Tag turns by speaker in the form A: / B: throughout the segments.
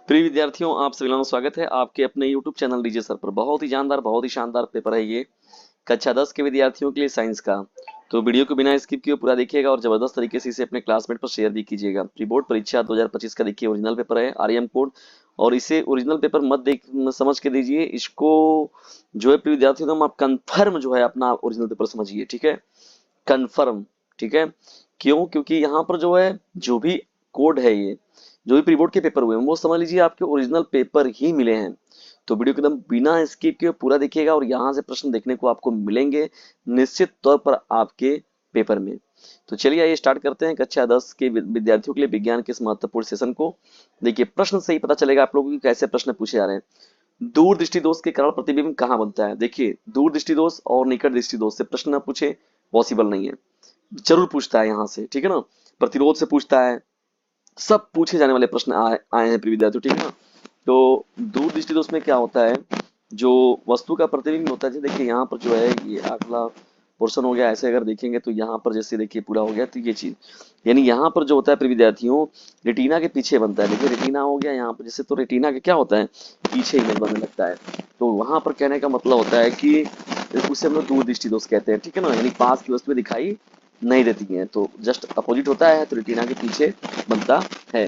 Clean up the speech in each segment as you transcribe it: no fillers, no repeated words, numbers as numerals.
A: प्रिय विद्यार्थियों, आप सभी लोगों का स्वागत है आपके अपने YouTube चैनल डीजे सर पर। बहुत ही जानदार, बहुत ही शानदार पेपर है ये कक्षा 10 के विद्यार्थियों के लिए साइंस का। तो वीडियो को बिना स्किप किए पूरा देखिएगा और जबरदस्त तरीके से इसे अपने क्लासमेट पर शेयर भी कीजिएगा। प्री बोर्ड परीक्षा 2025 का देखिए ओरिजिनल पेपर है आर्यन कोड। और इसे ओरिजिनल पेपर मत देख समझ के दीजिए इसको, जो है प्रिय विद्यार्थियों आप कंफर्म जो है अपना ओरिजिनल पेपर समझिए, ठीक है। कंफर्म, ठीक है। क्यों? क्योंकि यहाँ पर जो है जो भी कोड है, ये जो भी प्री बोर्ड के पेपर हुए हैं वो समझ लीजिए आपके ओरिजिनल पेपर ही मिले हैं। तो वीडियो को एकदम बिना स्किप किए पूरा देखिएगा और यहाँ से प्रश्न देखने को आपको मिलेंगे निश्चित तौर पर आपके पेपर में। तो चलिए आइए स्टार्ट करते हैं कक्षा 10 के विद्यार्थियों के लिए विज्ञान के इस महत्वपूर्ण सेशन को। देखिए प्रश्न से ही पता चलेगा आप लोगों को कैसे प्रश्न पूछे जा रहे हैं। दूर दृष्टि दोष के कारण प्रतिबिंब कहाँ बनता है? देखिए दूर दृष्टि दोष और निकट दृष्टि दोष से प्रश्न ना पूछे पॉसिबल नहीं है। जरूर पूछता है यहाँ से, ठीक है ना। प्रतिरोध से पूछता है, सब पूछे जाने वाले प्रश्न आए हैं प्रिय विद्यार्थियों, ठीक है ना। तो दूर दृष्टि दोष में क्या होता है, जो वस्तु का प्रतिबिंब होता है। देखिए यहाँ पर जो है ये अगला पोर्शन हो गया। ऐसे अगर देखेंगे तो यहाँ पर जैसे देखिए पूरा हो गया, तो ये चीज यानी यहाँ पर जो होता है प्रिय विद्यार्थियों रेटिना के पीछे बनता है। देखिए रेटिना हो गया यहाँ पर जैसे, तो रेटिना के क्या होता है पीछे इमेज बनने लगता है। तो वहां पर कहने का मतलब होता है कि उसे हम लोग दूर दृष्टि दोष कहते हैं, ठीक है ना। यानी पास की वस्तुएं दिखाई नहीं देती हैं, तो जस्ट अपोजिट होता है, तो रेटिना के पीछे बनता है।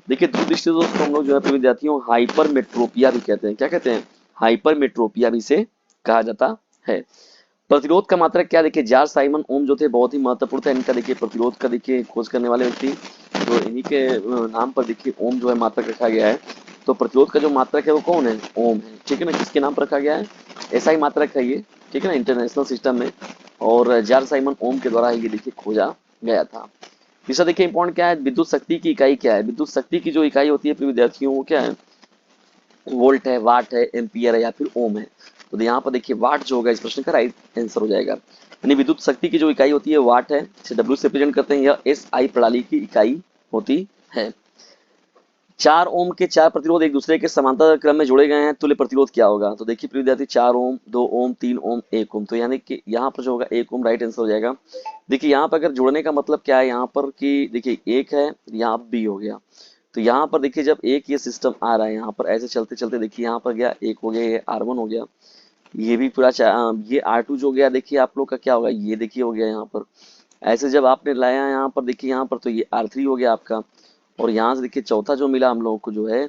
A: देखिए दूर दृष्टि दोष को हम लोग जो है प्रिय विद्यार्थियों हाइपरमेट्रोपिया भी कहते हैं। क्या कहते हैं? हाइपरमेट्रोपिया भी से कहा जाता है। प्रतिरोध का मात्रक क्या? देखिए जॉर्ज साइमन ओम जो थे बहुत ही महत्वपूर्ण था इनका। देखिए प्रतिरोध का देखिए खोज करने वाले व्यक्ति, तो इन्हीं के नाम पर देखिए ओम जो है मात्रक रखा गया है। तो प्रतिरोध का जो मात्रक है वो कौन है? ओम है, ठीक है ना। किसके नाम पर रखा गया है? ऐसा ही मात्रक है ये, ठीक है ना, इंटरनेशनल सिस्टम में। और जॉर्ज साइमन ओम के द्वारा ये देखिए खोजा गया था। तीसरा देखिए इंपॉर्टेंट क्या है, विद्युत शक्ति की इकाई क्या है? विद्युत शक्ति की जो इकाई होती है प्रिय विद्यार्थियों वो क्या है? वोल्ट है, वाट है, एम्पियर है या फिर ओम है। तो यहाँ पर देखिए वाट जो होगा इस प्रश्न का राइट आंसर हो जाएगा। यानी विद्युत शक्ति की जो इकाई होती है वाट है, इसे डब्ल्यू से रिप्रेजेंट करते हैं। यह एस आई प्रणाली की इकाई होती है। 4 ओम के 4 प्रतिरोध एक दूसरे के समांतर क्रम में जोड़े गए हैं, तुल्य प्रतिरोध क्या होगा? तो देखिए प्रिय विद्यार्थी 4 ओम, 2 ओम, 3 ओम, 1 ओम, तो यानी कि यहाँ पर जो होगा 1 ओम राइट आंसर हो जाएगा। देखिए यहाँ पर अगर जोड़ने का मतलब क्या है यहाँ पर कि देखिए एक है, यहाँ बी हो गया। तो यहाँ पर देखिए जब एक ये सिस्टम आ रहा है यहाँ पर ऐसे चलते चलते देखिए यहाँ पर गया एक हो गया, ये R1 हो गया, ये भी पूरा ये R2 जो गया देखिए आप लोग का क्या होगा, ये देखिए हो गया यहाँ पर। ऐसे जब आपने लाया यहाँ पर देखिए यहाँ पर, तो ये R3 हो गया आपका। और यहाँ से देखिए चौथा जो मिला हम लोगों को जो है,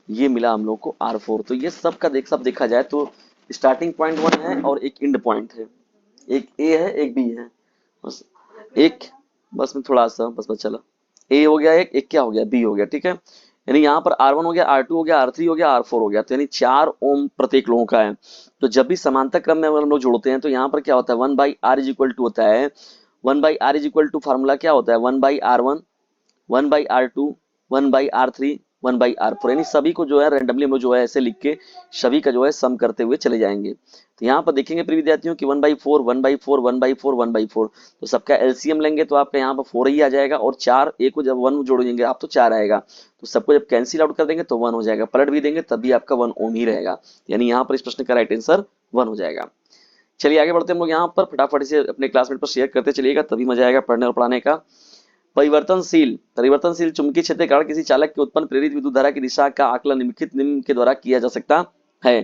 A: ये मिला हम लोग को R4। तो ये सब का सब देखा जाए तो स्टार्टिंग पॉइंट 1 है और एक एंड पॉइंट है। एक ए है एक बी है, बस एक, बस में थोड़ा सा बस चला। ए हो गया एक, एक क्या हो गया बी हो गया, ठीक है। यानी यहाँ पर R1 हो गया, R2 हो गया, R3 हो गया, R4 हो गया। तो यानी 4 ओम प्रत्येक लोगों का है। तो जब भी समांतर क्रम में अगर हम लोग जोड़ते हैं तो यहाँ पर क्या होता है 1/r इज इक्वल टू होता है, 1/r is equal to formula क्या होता है 1/r1, 1/r2, 1/r3, 1/r4। यानी सभी को जो है रेंडमली हम लोग जो है ऐसे लिख के सभी का जो है सम करते हुए चले जाएंगे। तो यहाँ पर देखेंगे प्रिय विद्यार्थियों की 1/4, 1/4, 1/4, 1/4, तो सबका एलसीएम लेंगे तो आपका यहाँ पर 4 ही आ जाएगा। और 4 ए को जब 1 जोड़ेंगे आप तो 4 आएगा। तो सबको जब कैंसिल आउट कर देंगे तो 1 हो जाएगा, पलट भी देंगे तब भी आपका 1 ओम ही रहेगा। यानी यहाँ पर इस प्रश्न का राइट आंसर 1 हो जाएगा। चलिए आगे बढ़ते हैं हम लोग यहाँ पर, फटाफट से अपने क्लासमेट पर शेयर करते चलिएगा, तभी मजा आएगा पढ़ने और पढ़ाने का। परिवर्तनशील परिवर्तनशील चुंबकीय क्षेत्र के कारण किसी चालक के उत्पन्न प्रेरित विद्युत धारा की दिशा का आकलन निम्नलिखित निम्न के द्वारा किया जा सकता है।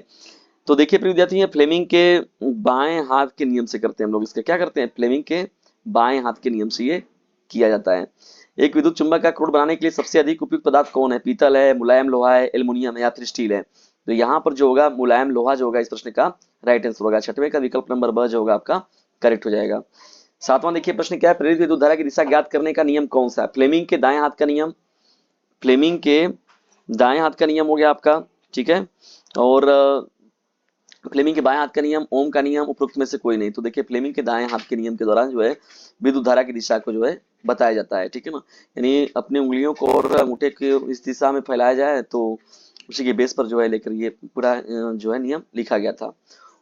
A: तो देखिए प्रिय विद्यार्थी ये फ्लेमिंग के बाएं हाथ के नियम से करते हैं हम लोग। इसका क्या करते हैं? फ्लेमिंग के बाएं हाथ के नियम से ये किया जाता है। एक विद्युत चुंबक का क्रोड बनाने के लिए सबसे अधिक उपयुक्त पदार्थ कौन है? पीतल है, मुलायम लोहा है, एल्युमिनियम है या फिर स्टील है? तो यहाँ पर जो होगा मुलायम लोहा जो होगा इस प्रश्न का राइट आंसर होगा। छठवें का विकल्प नंबर ब जो होगा आपका करेक्ट हो जाएगा। सातवां देखिए प्रश्न क्या है, प्रेरित विद्युत धारा की दिशा ज्ञात करने का नियम कौन सा है? फ्लेमिंग के दाएं हाथ का नियम, फ्लेमिंग के दाएं हाथ का नियम हो गया आपका, ठीक है। और फ्लेमिंग के बाएं हाथ का नियम, ओम का नियम, उपरोक्त में से कोई नहीं। तो देखिए फ्लेमिंग के दाएं हाथ के नियम के दौरान जो है विद्युत धारा की दिशा को जो है बताया जाता है, ठीक है ना। यानी अपनी उंगलियों को और अंगूठे के इस दिशा में फैलाया जाए तो उसी के बेस पर जो है लेकर ये पूरा जो है नियम लिखा गया था।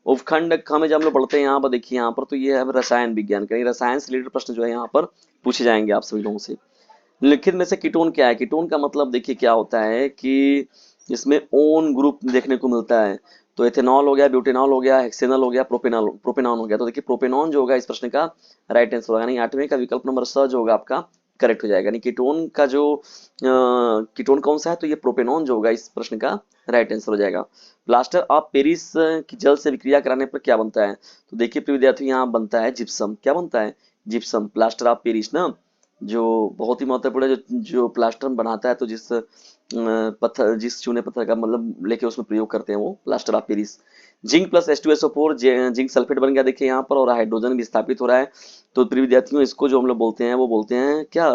A: उपखंड ख में जब हम लोग पढ़ते हैं यहाँ पर देखिए यहाँ पर, तो ये है रसायन विज्ञान का, रसायन से रिलेटेड प्रश्न जो है यहाँ पर पूछे जाएंगे आप सभी लोगों से। निम्नलिखित में से कीटोन क्या है? कीटोन का मतलब देखिए क्या होता है कि इसमें ओन ग्रुप देखने को मिलता है। तो एथेनॉल हो गया, ब्यूटेनॉल हो गया, हेक्सेनॉल हो गया, प्रोपेनॉन हो गया। तो देखिए प्रोपेनॉन जो होगा इस प्रश्न का राइट आंसर होगा। यानी 8वें का विकल्प नंबर स जो होगा आपका करेक्ट हो जाएगा। यानी कीटोन का जो कीटोन कौन सा है, तो ये प्रोपेनॉन जो होगा इस प्रश्न का राइट आंसर हो जाएगा। प्लास्टर ऑफ पेरिस की जल से विक्रिया कराने पर क्या बनता है, तो देखिए प्रिय विद्यार्थी यहाँ बनता है जिप्सम। क्या बनता है, जिप्सम। प्लास्टर ऑफ पेरिस ना जो बहुत ही महत्वपूर्ण है, जो प्लास्टर हम बनाता है तो जिस पत्थर, जिस चूने पत्थर का मतलब लेके उसमें प्रयोग करते हैं वो plaster of Paris. Zinc plus H2SO4 zinc sulphate बन गया देखिए यहाँ पर, और हाइड्रोजन विस्थापित हो रहा है। तो प्रिय विद्यार्थियों इसको जो हम लोग बोलते हैं वो बोलते हैं क्या,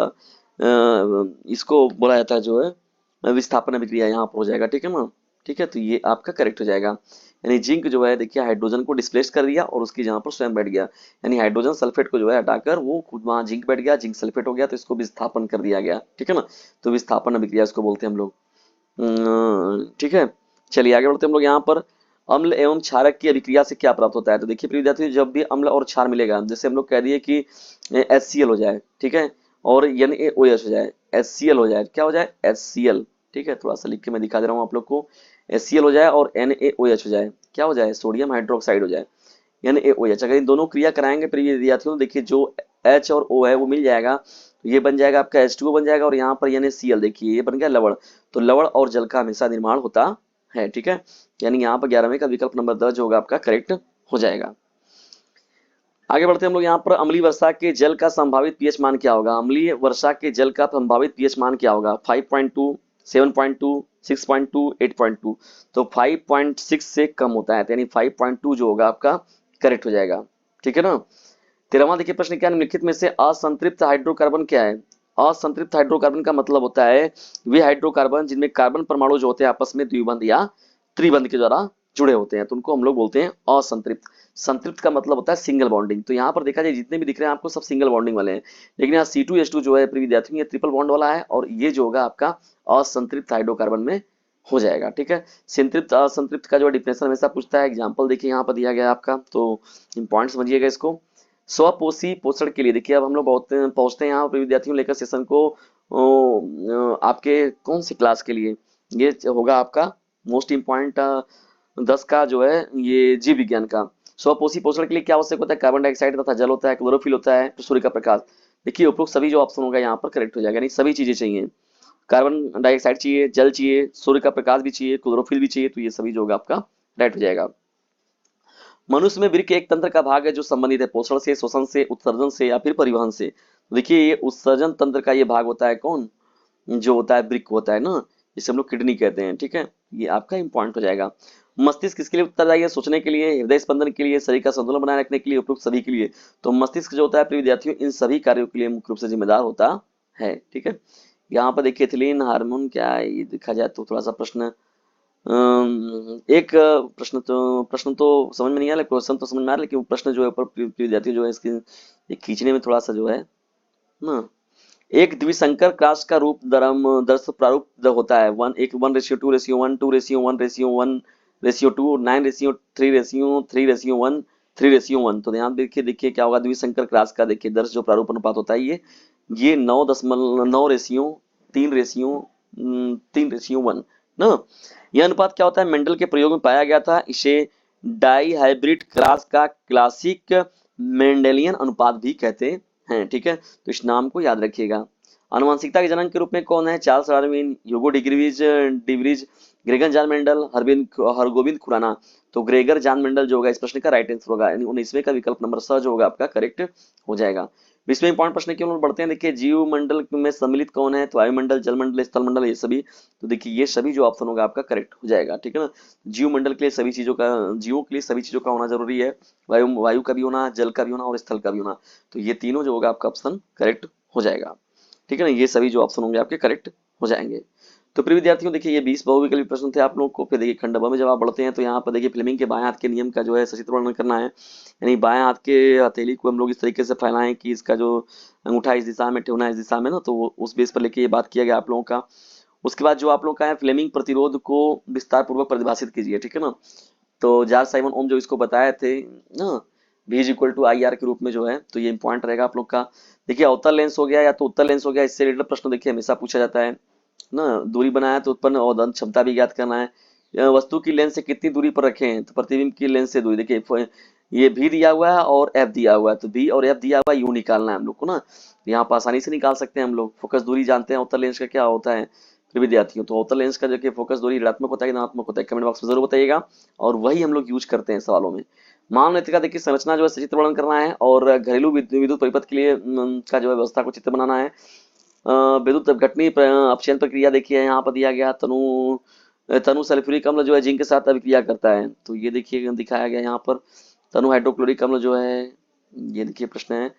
A: इसको बोला जाता है जो है विस्थापन अभिक्रिया, यहाँ पर हो जाएगा। ठीक है ना, ठीक है, तो ये आपका करेक्ट हो जाएगा। यानी जिंक जो है देखिए हाइड्रोजन को डिस्प्लेस कर दिया और उसकी जगह पर स्वयं बैठ गया, यानी हाइड्रोजन सल्फेट को जो है हटाकर वो खुद वहां जिंक बैठ गया, जिंक सल्फेट हो गया, तो इसको विस्थापन कर दिया गया। ठीक है ना, तो विस्थापन अभिक्रिया इसको बोलते हैं हम लोग। ठीक है, चलिए आगे बढ़ते हैं हम लोग। यहाँ पर अम्ल एवं क्षारक की अभिक्रिया से क्या प्राप्त होता है, तो देखिए प्रिय विद्यार्थियों जब भी अम्ल और क्षार मिलेगा, जैसे हम लोग कह दिए कि HCl हो जाए, ठीक है, और NaOH हो जाए, HCl हो जाए, क्या हो जाए, HCl। ठीक है, थोड़ा सा लिख के मैं दिखा दे रहा हूँ आप लोग को। HCl हो जाए और NaOH हो जाए, क्या हो जाए, सोडियम हाइड्रोक्साइड हो जाए, NaOH। अगर इन दोनों क्रिया कराएंगे प्रिय विद्यार्थियों, देखिए जो H और O है वो मिल जाएगा, तो ये बन जाएगा आपका H2O बन जाएगा, और यहाँ पर NaCl देखिए ये बन गया लवण। तो लवण और जल का हमेशा निर्माण होता है। ठीक है, यानी यहाँ पर 11वें का विकल्प नंबर 10 जो होगा आपका करेक्ट हो जाएगा। आगे बढ़ते हैं हम लोग। यहाँ पर अम्लीय वर्षा के जल का संभावित पीएच मान क्या होगा, अम्लीय वर्षा के जल का संभावित पीएच मान क्या होगा, 5.2, 7.2, 6.2, 8.2। तो 5.6 से कम होता है, तो यानी 5.2 जो होगा आपका करेक्ट हो जाएगा। ठीक है ना। 13वां देखिए प्रश्न क्या, निम्नलिखित में से असंतृप्त हाइड्रोकार्बन क्या है। असंतृप्त हाइड्रोकार्बन का मतलब होता है वे हाइड्रोकार्बन जिनमें कार्बन परमाणु जो होते हैं आपस में द्विबंध या त्रिबंध के द्वारा जुड़े होते हैं, तो उनको हम लोग बोलते हैं असंतृप्त। संतृप्त का मतलब होता है सिंगल बॉन्डिंग। तो यहाँ पर देखा जाए जितने भी दिख रहे हैं आपको सब सिंगल बॉन्डिंग वाले हैं, लेकिन यहाँ C2H2 जो है प्रिय विद्यार्थियों ये ट्रिपल बॉन्ड वाला है, और ये जो होगा आपका असंतृप्त हाइड्रोकार्बन में हो जाएगा। ठीक है, संतृप्त असंतृप्त का जो डिफिनेशन हमेशा पूछता है, एग्जाम्पल देखिए यहाँ पर दिया गया है आपका, तो इंपॉइंट समझिएगा इसको। स्वपोषी पोषण के लिए देखिए अब हम लोग बहुत पहुंचते हैं यहाँ पर विद्यार्थियों लेकर सेशन को आपके कौन सी क्लास के लिए, ये होगा आपका मोस्ट इम्पॉर्टेंट 10 का जो है ये जीव विज्ञान का। स्वपोषी पोषण के लिए क्या आवश्यक होता है, कार्बन डाइऑक्साइड तथा जल होता है, क्लोरोफिल होता है, सूर्य का प्रकाश। देखिए उपरोक्त सभी जो ऑप्शन होगा यहाँ पर करेक्ट हो जाएगा, यानी सभी चीजें चाहिए, कार्बन डाइऑक्साइड चाहिए, जल चाहिए, सूर्य का प्रकाश भी चाहिए, क्लोरोफिल भी चाहिए, तो ये सभी जो होगा आपका राइट हो जाएगा। मनुष्य में वृक्क एक तंत्र का भाग है जो संबंधित है पोषण से, श्वसन से, उत्सर्जन से या फिर परिवहन से। तो देखिए ये उत्सर्जन तंत्र का ये भाग होता है कौन, जो होता है वृक्क होता है ना, जिसे हम लोग किडनी कहते हैं। ठीक है, ये आपका इंपॉर्टेंट हो जाएगा। मस्तिष्क किसके लिए उत्तरदायी है, सोचने के लिए, हृदय स्पंदन के लिए, शरीर का संतुलन बनाए रखने के लिए, उपयुक्त सभी के लिए। तो मस्तिष्क जो होता है प्रिय विद्यार्थियों इन सभी कार्यों के लिए मुख्य रूप से जिम्मेदार होता है। ठीक है, यहाँ पर देखिए एथिलीन हार्मोन क्या है, ये देखा जाए तो थोड़ा सा प्रश्न एक प्रश्न तो समझ में नहीं आया, लेकिन क्वेश्चन तो समझ में आ रहा है, लेकिन प्रश्न जो है ऊपर विद्यार्थी जो है इसकी ये खींचने में थोड़ा सा जो है ना, एक द्विसंकर क्रास का रूप दर्श प्रारूप होता है 1:1:2:1, 2:1:1:2, 9:3:3:1, 3:1। तो ध्यान देखिए, देखिए क्या होगा द्विसंकर क्रास का, देखिए दर्श जो प्रारूप अनुपात होता है ये 9:3:1 ना। यह अनुपात क्या होता है, मेंडल के प्रयोग में पाया गया था, इसे डाई हाइब्रिड क्रॉस का क्लासिक मेंडेलियन अनुपात भी कहते हैं। ठीक है, तो इस नाम को याद रखिएगा। आनुवंशिकता के जनक के रूप में कौन है, Charles Darwin, Hugo de Vries, Gregor John Mendel, Hargobind Khorana. तो ग्रेगर जॉन मेंडल जो होगा इस प्रश्न का राइट आंसर होगा, यानी 19वें का विकल्प नंबर 6 जो होगा आपका करेक्ट हो जाएगा। 20वें इंपॉर्टेंट प्रश्न की ओर बढ़ते हैं। देखिए जीव मंडल में सम्मिलित कौन है, तो वायुमंडल, जलमंडल, स्थल मंडल, ये सभी। तो देखिए ये सभी जो ऑप्शन होगा आपका करेक्ट हो जाएगा। ठीक है ना, जीव मंडल के लिए सभी चीजों का, जीवों के लिए सभी चीजों का होना जरूरी है, वायु का भी होना, जल का भी होना और स्थल का भी होना। तो ये तीनों जो होगा आपका ऑप्शन करेक्ट हो जाएगा। ठीक है ना, ये सभी जो ऑप्शन होंगे आपके करेक्ट हो जाएंगे। तो प्रिय विद्यार्थियों देखिए ये 20 बहुविकल्पी प्रश्न थे आप लोगों को। फिर देखिए खंड ब में जब आप बढ़ते हैं तो यहाँ पर देखिए फ्लेमिंग के बाएं हाथ के नियम का जो है सचित्र वर्णन करना है, यानी बाएं हाथ के हथेली को हम लोग इस तरीके से फैलाएं कि इसका जो अंगूठा इस दिशा में, ठेवना इस दिशा में ना, तो उस बेस पर लेके ये बात किया गया आप लोगों का। उसके बाद जो आप लोग का है फ्लेमिंग प्रतिरोध को विस्तार पूर्वक परिभाषित कीजिए। ठीक है ना, तो जॉर्ज साइमन ओम जो इसको बताए थे ना, V=IR के रूप में जो है, तो ये इंपॉर्टेंट रहेगा आप लोग का। देखिए अवतल लेंस हो गया या तो उत्तल लेंस हो गया, इससे रिलेटेड प्रश्न देखिए हमेशा पूछा जाता है ना। दूरी बनाया तो उत्पन्न अवदन क्षमता भी ज्ञात करना है। वस्तु की लेंस से कितनी दूरी पर रखें, तो प्रतिबिंब की लेंस से दूरी। देखिए ये भी दिया हुआ है और एफ दिया हुआ है, तो बी और एफ दिया हुआ है, यू निकालना है हम लोग को ना। यहाँ पर आसानी से निकाल सकते हैं हम लोग। फोकस दूरी जानते हैं उत्तल लेंस का क्या होता है फिर विद्यार्थियों, तो उत्तल लेंस का जो कि फोकस दूरी ऋणात्मक होता है कि धनात्मक होता है, कमेंट बॉक्स में जरूर बताइएगा, और वही हम लोग यूज करते हैं सवालों में। मान लेते का देखिए संरचना जो है सचित्र वर्णन करना है, और घरेलू विद्युत परिपथ के लिए का जो है व्यवस्था को चित्र बनाना है। विद्युत घटनी अपचयन प्रक्रिया देखिए यहाँ पर दिया गया, तनु तनु सल्फ्यूरिक अम्ल जो है जिंक के साथ अभिक्रिया करता है, तो ये देखिए दिखाया गया यहाँ पर। तनु हाइड्रोक्लोरिक अम्ल जो है, ये देखिए प्रश्न है।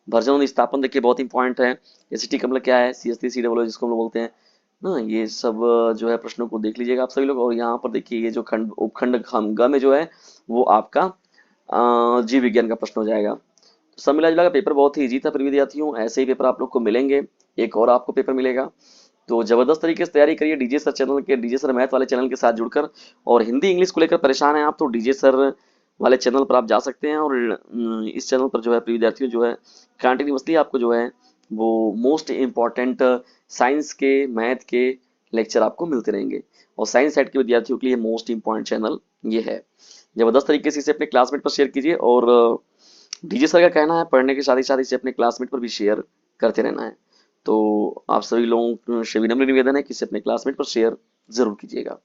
A: भर्जन स्थापन देखिए बहुत इंपॉर्टेंट है। एसिटिक अम्ल क्या है, CH3COO जिसको हम लोग बोलते हैं ना, ये सब जो है प्रश्नों को देख लीजिएगा आप सभी लोग। और यहाँ पर देखिए ये जो खंड उपखंड ग में जो है वो आपका जीव विज्ञान का प्रश्न हो जाएगा। तो सब मिला जुला का पेपर बहुत ही इजी था फिर विद्यार्थियों, ऐसे ही पेपर आप लोग को मिलेंगे, एक और आपको पेपर मिलेगा। तो जबरदस्त तरीके से तैयारी करिए डीजे सर चैनल के, डीजे सर मैथ वाले चैनल के साथ जुड़कर। और हिंदी इंग्लिश को लेकर परेशान हैं आप, तो डीजे सर वाले चैनल पर आप जा सकते हैं, और इस चैनल पर जो है प्रिय विद्यार्थियों जो है कंटिन्यूअसली आपको जो है वो मोस्ट इम्पॉर्टेंट साइंस के मैथ के लेक्चर आपको मिलते रहेंगे। और साइंस साइड के विद्यार्थियों के लिए मोस्ट इम्पॉर्टेंट चैनल ये है। जबरदस्त तरीके से इसे अपने क्लासमेट पर शेयर कीजिए, और डीजे सर का कहना है पढ़ने के साथ ही इसे अपने क्लासमेट पर भी शेयर करते रहना है। तो आप सभी लोगों से विनम्र निवेदन है कि इसे अपने क्लासमेट पर शेयर जरूर कीजिएगा।